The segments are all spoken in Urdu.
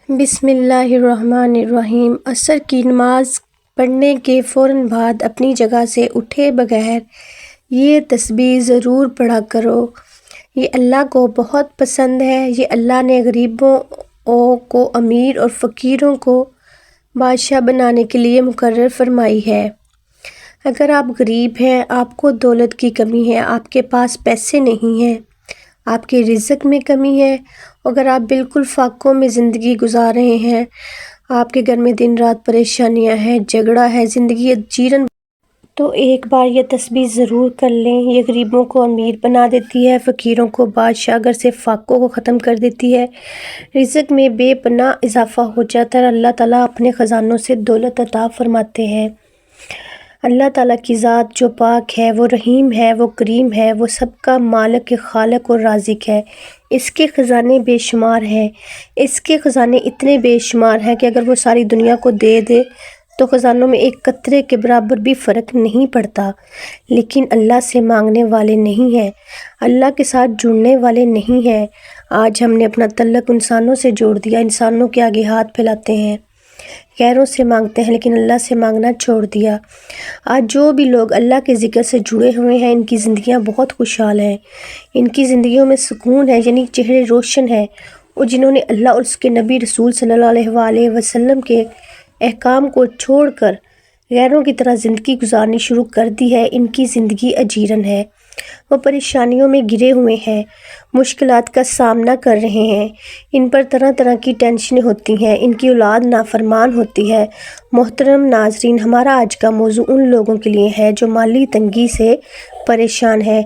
بسم اللہ الرحمن الرحیم۔ عصر کی نماز پڑھنے کے فوراً بعد اپنی جگہ سے اٹھے بغیر یہ تسبیح ضرور پڑھا کرو۔ یہ اللہ کو بہت پسند ہے۔ یہ اللہ نے غریبوں کو امیر اور فقیروں کو بادشاہ بنانے کے لیے مقرر فرمائی ہے۔ اگر آپ غریب ہیں، آپ کو دولت کی کمی ہے، آپ کے پاس پیسے نہیں ہیں، آپ کے رزق میں کمی ہے، اگر آپ بالکل فاقوں میں زندگی گزار رہے ہیں، آپ کے گھر میں دن رات پریشانیاں ہیں، جھگڑا ہے، زندگی جیرن، تو ایک بار یہ تسبیح ضرور کر لیں۔ یہ غریبوں کو امیر بنا دیتی ہے، فقیروں کو بادشاہ، گھر سے فاقوں کو ختم کر دیتی ہے، رزق میں بے پناہ اضافہ ہو جاتا ہے اور اللہ تعالیٰ اپنے خزانوں سے دولت عطا فرماتے ہیں۔ اللہ تعالیٰ کی ذات جو پاک ہے، وہ رحیم ہے، وہ کریم ہے، وہ سب کا مالک، خالق اور رازق ہے۔ اس کے خزانے بے شمار ہیں۔ اس کے خزانے اتنے بے شمار ہیں کہ اگر وہ ساری دنیا کو دے دے تو خزانوں میں ایک قطرے کے برابر بھی فرق نہیں پڑتا، لیکن اللہ سے مانگنے والے نہیں ہیں، اللہ کے ساتھ جڑنے والے نہیں ہیں۔ آج ہم نے اپنا تعلق انسانوں سے جوڑ دیا، انسانوں کے آگے ہاتھ پھیلاتے ہیں، غیروں سے مانگتے ہیں، لیکن اللہ سے مانگنا چھوڑ دیا۔ آج جو بھی لوگ اللہ کے ذکر سے جڑے ہوئے ہیں، ان کی زندگیاں بہت خوشحال ہیں، ان کی زندگیوں میں سکون ہے، یعنی چہرے روشن ہیں، اور جنہوں نے اللہ اور اس کے نبی رسول صلی اللہ علیہ وآلہ وسلم کے احکام کو چھوڑ کر غیروں کی طرح زندگی گزارنی شروع کر دی ہے، ان کی زندگی اجیرن ہے۔ وہ پریشانیوں میں گرے ہوئے ہیں، مشکلات کا سامنا کر رہے ہیں، ان پر طرح طرح کی ٹینشنیں ہوتی ہیں، ان کی اولاد نافرمان ہوتی ہے۔ محترم ناظرین، ہمارا آج کا موضوع ان لوگوں کے لیے ہے جو مالی تنگی سے پریشان ہیں،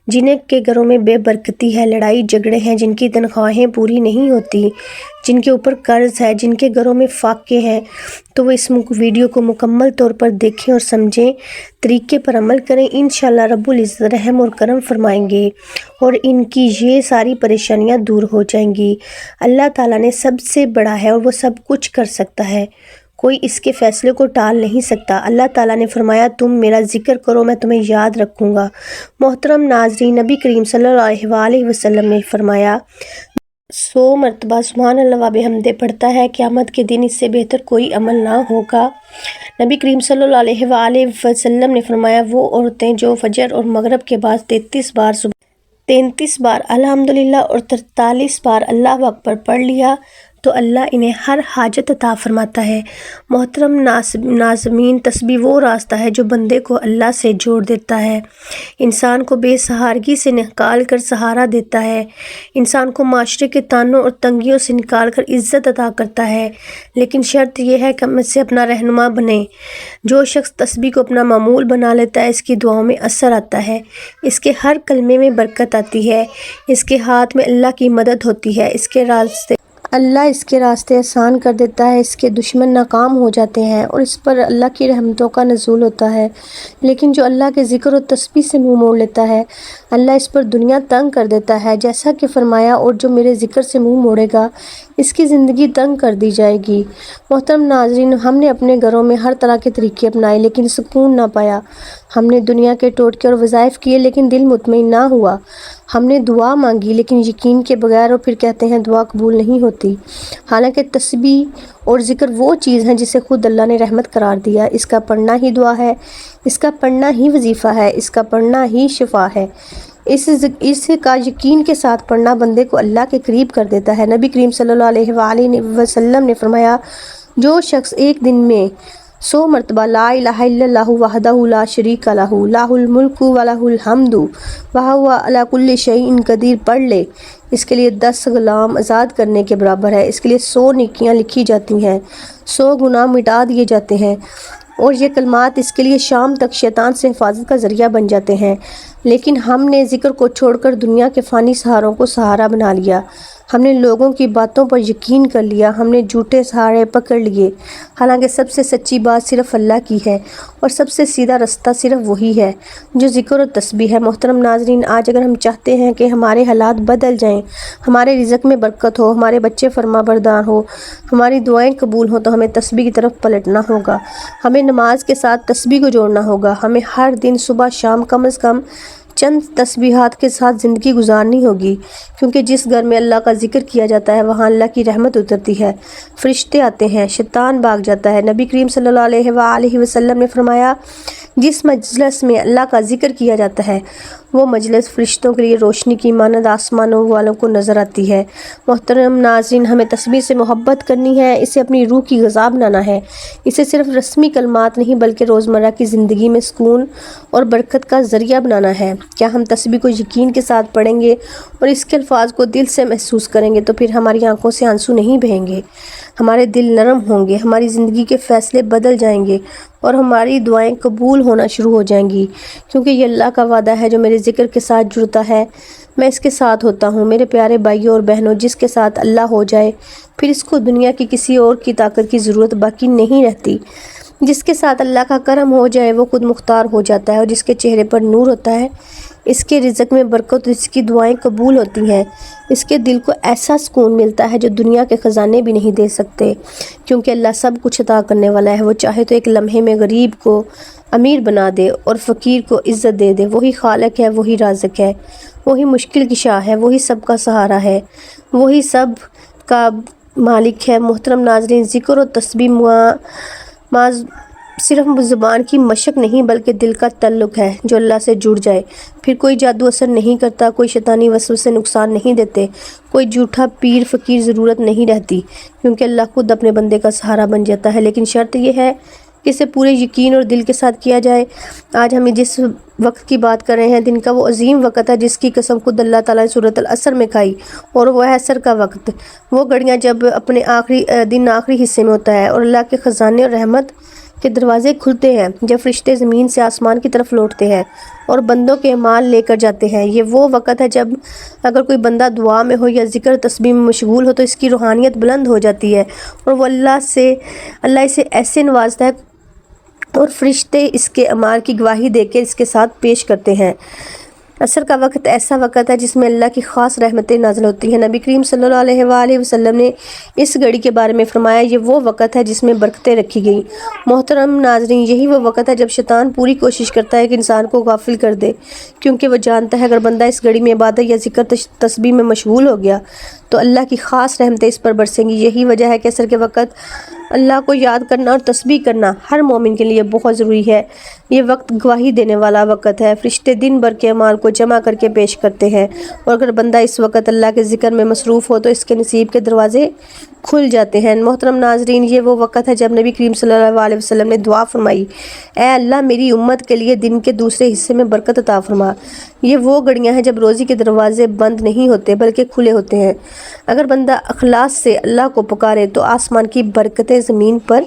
جن کے گھروں میں بے برکتی ہے، لڑائی جھگڑے ہیں، جن کی تنخواہیں پوری نہیں ہوتی، جن کے اوپر قرض ہے، جن کے گھروں میں فاقے ہیں، تو وہ اس ویڈیو کو مکمل طور پر دیکھیں اور سمجھیں، طریقے پر عمل کریں۔ انشاءاللہ رب العزت رحم اور کرم فرمائیں گے اور ان کی یہ ساری پریشانیاں دور ہو جائیں گی۔ اللہ تعالیٰ نے سب سے بڑا ہے اور وہ سب کچھ کر سکتا ہے، کوئی اس کے فیصلے کو ٹال نہیں سکتا۔ اللہ تعالیٰ نے فرمایا، تم میرا ذکر کرو، میں تمہیں یاد رکھوں گا۔ محترم ناظرین، نبی کریم صلی اللہ علیہ وآلہ وسلم نے فرمایا، 100 مرتبہ سبحان اللہ و بحمدہ پڑھتا ہے، قیامت کے دن اس سے بہتر کوئی عمل نہ ہوگا۔ نبی کریم صلی اللہ علیہ وآلہ وسلم نے فرمایا، وہ عورتیں جو فجر اور مغرب کے بعد 33 بار الحمدللہ اور 43 بار اللہ اکبر پڑھ لیا تو اللہ انہیں ہر حاجت عطا فرماتا ہے۔ محترم ناظرین، تسبیح وہ راستہ ہے جو بندے کو اللہ سے جوڑ دیتا ہے، انسان کو بے سہارگی سے نکال کر سہارا دیتا ہے، انسان کو معاشرے کے طعنوں اور تنگیوں سے نکال کر عزت عطا کرتا ہے، لیکن شرط یہ ہے کہ ہم اس سے اپنا رہنما بنیں۔ جو شخص تسبیح کو اپنا معمول بنا لیتا ہے، اس کی دعاؤں میں اثر آتا ہے، اس کے ہر کلمے میں برکت آتی ہے، اس کے ہاتھ میں اللہ کی مدد ہوتی ہے، اللہ اس کے راستے آسان کر دیتا ہے، اس کے دشمن ناکام ہو جاتے ہیں اور اس پر اللہ کی رحمتوں کا نزول ہوتا ہے۔ لیکن جو اللہ کے ذکر و تسبیح سے منہ موڑ لیتا ہے، اللہ اس پر دنیا تنگ کر دیتا ہے، جیسا کہ فرمایا، اور جو میرے ذکر سے منہ موڑے گا اس کی زندگی تنگ کر دی جائے گی۔ محترم ناظرین، ہم نے اپنے گھروں میں ہر طرح کے طریقے اپنائے لیکن سکون نہ پایا، ہم نے دنیا کے ٹوٹکے اور وظائف کیے لیکن دل مطمئن نہ ہوا، ہم نے دعا مانگی لیکن یقین کے بغیر، اور پھر کہتے ہیں دعا قبول نہیں ہوتی۔ حالانکہ تسبیح اور ذکر وہ چیز ہیں جسے خود اللہ نے رحمت قرار دیا، اس کا پڑھنا ہی دعا ہے، اس کا پڑھنا ہی وظیفہ ہے، اس کا پڑھنا ہی شفا ہے۔ اس کا یقین کے ساتھ پڑھنا بندے کو اللہ کے قریب کر دیتا ہے۔ نبی کریم صلی اللہ علیہ وآلہ وسلم نے فرمایا، جو شخص ایک دن میں 100 مرتبہ لا الہ الا اللہ وحدہ لا شریک لہ لہ الملک ولہ الحمد وہو علی کل شیء قدیر پڑھ لے، اس کے لیے 10 غلام آزاد کرنے کے برابر ہے، اس کے لیے 100 نیکیاں لکھی جاتی ہیں، 100 گناہ مٹا دیے جاتے ہیں، اور یہ کلمات اس کے لیے شام تک شیطان سے حفاظت کا ذریعہ بن جاتے ہیں۔ لیکن ہم نے ذکر کو چھوڑ کر دنیا کے فانی سہاروں کو سہارا بنا لیا، ہم نے لوگوں کی باتوں پر یقین کر لیا، ہم نے جھوٹے سہارے پکڑ لیے، حالانکہ سب سے سچی بات صرف اللہ کی ہے اور سب سے سیدھا رستہ صرف وہی ہے جو ذکر و تسبیح ہے۔ محترم ناظرین، آج اگر ہم چاہتے ہیں کہ ہمارے حالات بدل جائیں، ہمارے رزق میں برکت ہو، ہمارے بچے فرما بردار ہو، ہماری دعائیں قبول ہوں، تو ہمیں تسبیح کی طرف پلٹنا ہوگا، ہمیں نماز کے ساتھ تسبیح کو جوڑنا ہوگا، ہمیں ہر دن صبح شام کم از کم چند تسبیحات کے ساتھ زندگی گزارنی ہوگی، کیونکہ جس گھر میں اللہ کا ذکر کیا جاتا ہے وہاں اللہ کی رحمت اترتی ہے، فرشتے آتے ہیں، شیطان بھاگ جاتا ہے۔ نبی کریم صلی اللہ علیہ وآلہ وسلم نے فرمایا، جس مجلس میں اللہ کا ذکر کیا جاتا ہے وہ مجلس فرشتوں کے لیے روشنی کی مانند آسمانوں والوں کو نظر آتی ہے۔ محترم ناظرین، ہمیں تسبیح سے محبت کرنی ہے، اسے اپنی روح کی غذا بنانا ہے، اسے صرف رسمی کلمات نہیں بلکہ روزمرہ کی زندگی میں سکون اور برکت کا ذریعہ بنانا ہے۔ کیا ہم تسبیح کو یقین کے ساتھ پڑھیں گے اور اس کے الفاظ کو دل سے محسوس کریں گے تو پھر ہماری آنکھوں سے آنسو نہیں بہیں گے، ہمارے دل نرم ہوں گے، ہماری زندگی کے فیصلے بدل جائیں گے اور ہماری دعائیں قبول ہونا شروع ہو جائیں گی، کیونکہ یہ اللہ کا وعدہ ہے، جو میرے ذکر کے ساتھ جڑتا ہے میں اس کے ساتھ ہوتا ہوں۔ میرے پیارے بھائیوں اور بہنوں، جس کے ساتھ اللہ ہو جائے پھر اس کو دنیا کی کسی اور کی طاقت کی ضرورت باقی نہیں رہتی۔ جس کے ساتھ اللہ کا کرم ہو جائے وہ خود مختار ہو جاتا ہے، اور جس کے چہرے پر نور ہوتا ہے اس کے رزق میں برکت، اس کی دعائیں قبول ہوتی ہیں، اس کے دل کو ایسا سکون ملتا ہے جو دنیا کے خزانے بھی نہیں دے سکتے، کیونکہ اللہ سب کچھ عطا کرنے والا ہے۔ وہ چاہے تو ایک لمحے میں غریب کو امیر بنا دے اور فقیر کو عزت دے دے۔ وہی خالق ہے، وہی رازق ہے، وہی مشکل کشا ہے، وہی سب کا سہارا ہے، وہی سب کا مالک ہے۔ محترم ناظرین، ذکر و تسبیح صرف زبان کی مشق نہیں بلکہ دل کا تعلق ہے۔ جو اللہ سے جڑ جائے پھر کوئی جادو اثر نہیں کرتا، کوئی شیطانی وسوسے نقصان نہیں دیتے، کوئی جھوٹا پیر فقیر ضرورت نہیں رہتی، کیونکہ اللہ خود اپنے بندے کا سہارا بن جاتا ہے۔ لیکن شرط یہ ہے کہ اسے پورے یقین اور دل کے ساتھ کیا جائے۔ آج ہم جس وقت کی بات کر رہے ہیں دن کا، وہ عظیم وقت ہے جس کی قسم خود اللہ تعالیٰ نے سورۃ العصر میں کھائی، اور وہ ہے عصر کا وقت، وہ گھڑیاں جب اپنے آخری حصے میں ہوتا ہے اور اللہ کے خزانے اور رحمت کے دروازے کھلتے ہیں، جب فرشتے زمین سے آسمان کی طرف لوٹتے ہیں اور بندوں کے اعمال لے کر جاتے ہیں۔ یہ وہ وقت ہے جب اگر کوئی بندہ دعا میں ہو یا ذکر تسبیح میں مشغول ہو تو اس کی روحانیت بلند ہو جاتی ہے، اور وہ اللہ اسے ایسے نوازتا ہے اور فرشتے اس کے اعمال کی گواہی دے کے اس کے ساتھ پیش کرتے ہیں۔ عصر کا وقت ایسا وقت ہے جس میں اللہ کی خاص رحمتیں نازل ہوتی ہیں۔ نبی کریم صلی اللہ علیہ وآلہ وسلم نے اس گھڑی کے بارے میں فرمایا، یہ وہ وقت ہے جس میں برکتیں رکھی گئیں۔ محترم ناظرین، یہی وہ وقت ہے جب شیطان پوری کوشش کرتا ہے کہ انسان کو غافل کر دے، کیونکہ وہ جانتا ہے اگر بندہ اس گھڑی میں عبادت یا ذکر تسبیح میں مشغول ہو گیا تو اللہ کی خاص رحمتیں اس پر برسیں گی۔ یہی وجہ ہے کہ عصر کے وقت اللہ کو یاد کرنا اور تسبیح کرنا ہر مومن کے لیے بہت ضروری ہے۔ یہ وقت گواہی دینے والا وقت ہے، فرشتے دن بھر کے اعمال کو جمع کر کے پیش کرتے ہیں، اور اگر بندہ اس وقت اللہ کے ذکر میں مصروف ہو تو اس کے نصیب کے دروازے کھل جاتے ہیں۔ محترم ناظرین، یہ وہ وقت ہے جب نبی کریم صلی اللہ علیہ وسلم نے دعا فرمائی، اے اللہ میری امت کے لیے دن کے دوسرے حصے میں برکت عطا فرما۔ یہ وہ گھڑیاں ہیں جب روزی کے دروازے بند نہیں ہوتے بلکہ کھلے ہوتے ہیں۔ اگر بندہ اخلاص سے اللہ کو پکارے تو آسمان کی برکتیں زمین پر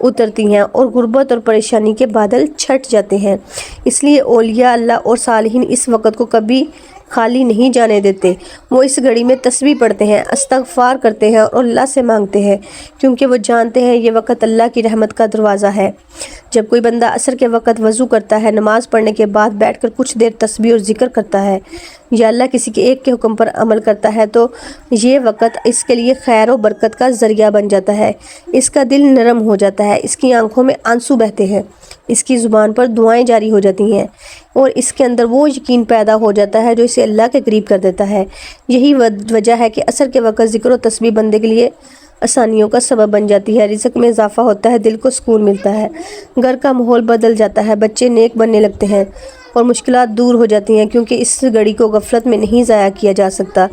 اترتی ہیں اور غربت اور پریشانی کے بادل چھٹ جاتے ہیں۔ اس لیے اولیاء اللہ اور صالحین اس وقت کو کبھی خالی نہیں جانے دیتے۔ وہ اس گھڑی میں تسبیح پڑھتے ہیں، استغفار کرتے ہیں اور اللہ سے مانگتے ہیں، کیونکہ وہ جانتے ہیں یہ وقت اللہ کی رحمت کا دروازہ ہے۔ جب کوئی بندہ عصر کے وقت وضو کرتا ہے، نماز پڑھنے کے بعد بیٹھ کر کچھ دیر تسبیح اور ذکر کرتا ہے، یا اللہ کسی کے ایک کے حکم پر عمل کرتا ہے تو یہ وقت اس کے لیے خیر و برکت کا ذریعہ بن جاتا ہے۔ اس کا دل نرم ہو جاتا ہے، اس کی آنکھوں میں آنسو بہتے ہیں، اس کی زبان پر دعائیں جاری ہو جاتی ہیں، اور اس کے اندر وہ یقین پیدا ہو جاتا ہے جو اسے اللہ کے قریب کر دیتا ہے۔ یہی وجہ ہے کہ عصر کے وقت ذکر و تسبیح بندے کے لیے آسانیوں کا سبب بن جاتی ہے، رزق میں اضافہ ہوتا ہے، دل کو سکون ملتا ہے، گھر کا ماحول بدل جاتا ہے، بچے نیک بننے لگتے ہیں اور مشکلات دور ہو جاتی ہیں، کیونکہ اس گھڑی کو غفلت میں نہیں ضائع کیا جا سکتا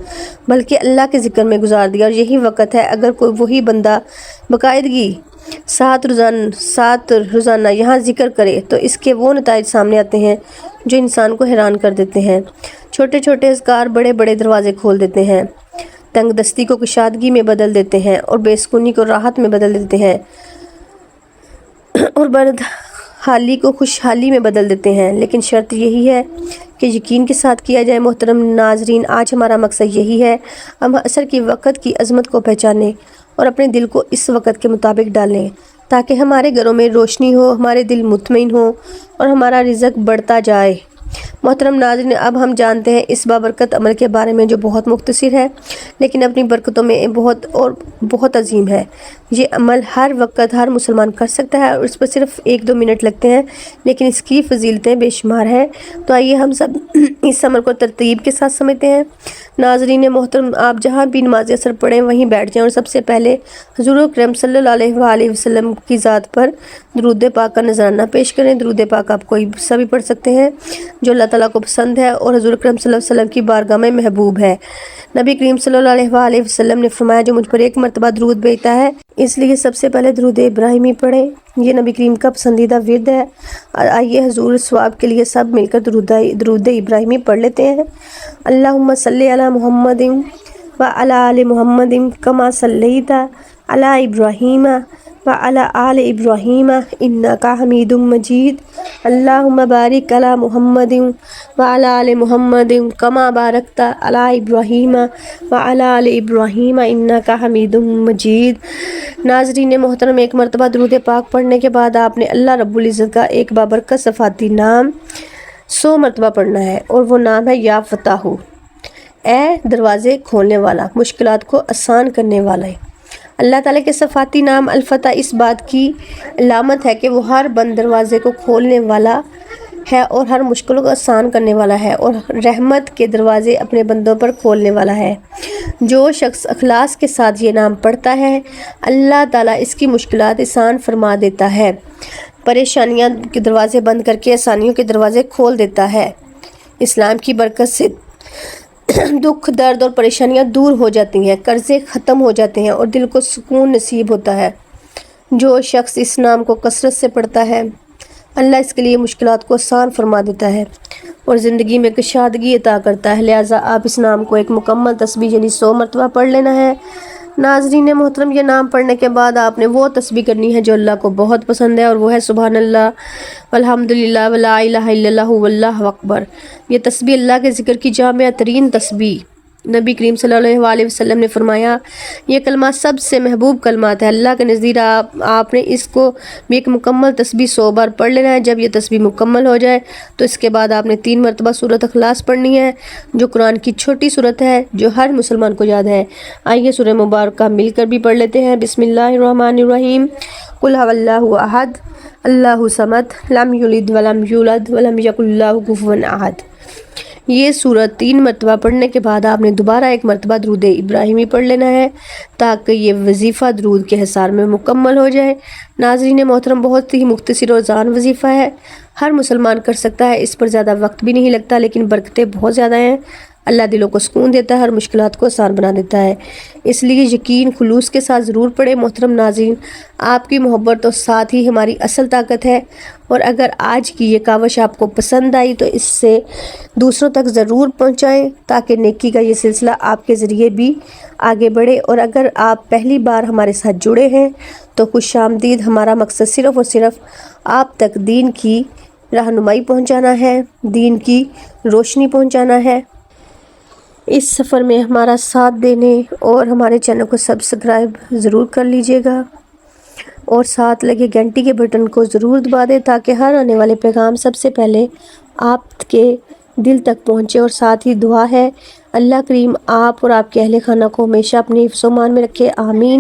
بلکہ اللہ کے ذکر میں گزار دیا۔ اور یہی وقت ہے اگر کوئی وہی بندہ باقاعدگی سات روزانہ یہاں ذکر کرے تو اس کے وہ نتائج سامنے آتے ہیں جو انسان کو حیران کر دیتے ہیں۔ چھوٹے چھوٹے اذکار بڑے بڑے دروازے کھول دیتے ہیں، تنگ دستی کو کشادگی میں بدل دیتے ہیں اور بے سکونی کو راحت میں بدل دیتے ہیں، اور بدحالی کو خوشحالی میں بدل دیتے ہیں۔ لیکن شرط یہی ہے کہ یقین کے ساتھ کیا جائے۔ محترم ناظرین، آج ہمارا مقصد یہی ہے، ہم عصر کی وقت کی عظمت کو پہچانیں اور اپنے دل کو اس وقت کے مطابق ڈالیں تاکہ ہمارے گھروں میں روشنی ہو، ہمارے دل مطمئن ہوں اور ہمارا رزق بڑھتا جائے۔ محترم ناظرین، اب ہم جانتے ہیں اس بابرکت عمل کے بارے میں جو بہت مختصر ہے لیکن اپنی برکتوں میں بہت عظیم ہے۔ یہ عمل ہر وقت ہر مسلمان کر سکتا ہے اور اس پر صرف 1-2 منٹ لگتے ہیں، لیکن اس کی فضیلتیں بے شمار ہیں۔ تو آئیے ہم سب اس عمل کو ترتیب کے ساتھ سمجھتے ہیں۔ ناظرین محترم، آپ جہاں بھی نماز اثر پڑھیں وہیں بیٹھ جائیں اور سب سے پہلے حضور اکرم صلی اللہ علیہ وآلہ وسلم کی ذات پر درود پاک کا نذرانہ پیش کریں۔ درود پاک آپ کوئی سا بھی پڑھ سکتے ہیں جو اللہ تعالیٰ کو پسند ہے اور حضور اکرم صلی اللہ علیہ وسلم کی بارگاہ میں محبوب ہے۔ نبی کریم صلی اللہ علیہ وآلہ وسلم نے فرمایا، جو مجھ پر 1 مرتبہ درود بھیجتا ہے اس لیے سب سے پہلے درود ابراہیمی پڑھیں۔ یہ نبی کریم کا پسندیدہ ورد ہے۔ آئیے حضور ثواب کے لیے سب مل کر درود ابراہیمی پڑھ لیتے ہیں۔ اللہم صلی علی محمد وعلی آل محمد کما صلیت علی ابراہیم وعلی آل ابراہیم انک حمید مجید۔ اللہم بارک علی محمد وعلی آل محمد کما بارکت علی ابراہیم وعلی آل ابراہیم انک حمید مجید۔ ناظرین محترم، 1 مرتبہ درود پاک پڑھنے کے بعد آپ نے اللہ رب العزت کا ایک بابرکت صفاتی نام 100 مرتبہ پڑھنا ہے اور وہ نام ہے یا فتاح، اے دروازے کھولنے والا، مشکلات کو آسان کرنے والا۔ اللہ تعالیٰ کے صفاتی نام الفتح اس بات کی علامت ہے کہ وہ ہر بند دروازے کو کھولنے والا ہے اور ہر مشکل کو آسان کرنے والا ہے اور رحمت کے دروازے اپنے بندوں پر کھولنے والا ہے۔ جو شخص اخلاص کے ساتھ یہ نام پڑھتا ہے اللہ تعالیٰ اس کی مشکلات آسان فرما دیتا ہے، پریشانیاں کے دروازے بند کر کے آسانیوں کے دروازے کھول دیتا ہے۔ اسلام کی برکت سے دکھ، درد اور پریشانیاں دور ہو جاتی ہیں، قرضے ختم ہو جاتے ہیں اور دل کو سکون نصیب ہوتا ہے۔ جو شخص اس نام کو کثرت سے پڑھتا ہے اللہ اس کے لیے مشکلات کو آسان فرما دیتا ہے اور زندگی میں کشادگی عطا کرتا ہے۔ لہٰذا آپ اس نام کو ایک مکمل تسبیح یعنی 100 مرتبہ پڑھ لینا ہے۔ ناظرین محترم، یہ نام پڑھنے کے بعد آپ نے وہ تسبیح کرنی ہے جو اللہ کو بہت پسند ہے اور وہ ہے سبحان اللہ والحمدللہ ولا الہ الا اللہ واللہ اکبر۔ یہ تسبیح اللہ کے ذکر کی جامع ترین تسبیح۔ نبی کریم صلی اللہ علیہ وآلہ وسلم نے فرمایا، یہ کلمہ سب سے محبوب کلمات ہے اللہ کے نزدیک۔ آپ نے اس کو بھی ایک مکمل تسبیح 100 بار پڑھ لینا ہے۔ جب یہ تسبیح مکمل ہو جائے تو اس کے بعد آپ نے 3 مرتبہ سورۃ اخلاص پڑھنی ہے جو قرآن کی چھوٹی سورت ہے جو ہر مسلمان کو یاد ہے۔ آئیے سورہ مبارکہ مل کر بھی پڑھ لیتے ہیں۔ بسم اللہ الرحمن الرحیم، قل هو اللہ احد اللہ الصمد لم یلد ولم یولد ولم یکن لہ کفوا احد۔ یہ سورت 3 مرتبہ پڑھنے کے بعد آپ نے دوبارہ 1 مرتبہ درود ابراہیمی پڑھ لینا ہے تاکہ یہ وظیفہ درود کے حصار میں مکمل ہو جائے۔ ناظرین محترم، بہت ہی مختصر اور آسان وظیفہ ہے، ہر مسلمان کر سکتا ہے، اس پر زیادہ وقت بھی نہیں لگتا لیکن برکتیں بہت زیادہ ہیں۔ اللہ دلوں کو سکون دیتا ہے، ہر مشکلات کو آسان بنا دیتا ہے، اس لیے یقین خلوص کے ساتھ ضرور پڑھیں۔ محترم ناظرین، آپ کی محبت اور ساتھ ہی ہماری اصل طاقت ہے، اور اگر آج کی یہ کاوش آپ کو پسند آئی تو اس سے دوسروں تک ضرور پہنچائیں تاکہ نیکی کا یہ سلسلہ آپ کے ذریعے بھی آگے بڑھے۔ اور اگر آپ پہلی بار ہمارے ساتھ جڑے ہیں تو خوش آمدید۔ ہمارا مقصد صرف اور صرف آپ تک دین کی رہنمائی پہنچانا ہے، دین کی روشنی پہنچانا ہے۔ اس سفر میں ہمارا ساتھ دینے اور ہمارے چینل کو سبسکرائب ضرور کر لیجئے گا اور ساتھ لگے گھنٹی کے بٹن کو ضرور دبا دیں تاکہ ہر آنے والے پیغام سب سے پہلے آپ کے دل تک پہنچے۔ اور ساتھ ہی دعا ہے اللہ کریم آپ اور آپ کے اہل خانہ کو ہمیشہ اپنی حفظ و امان میں رکھے، آمین۔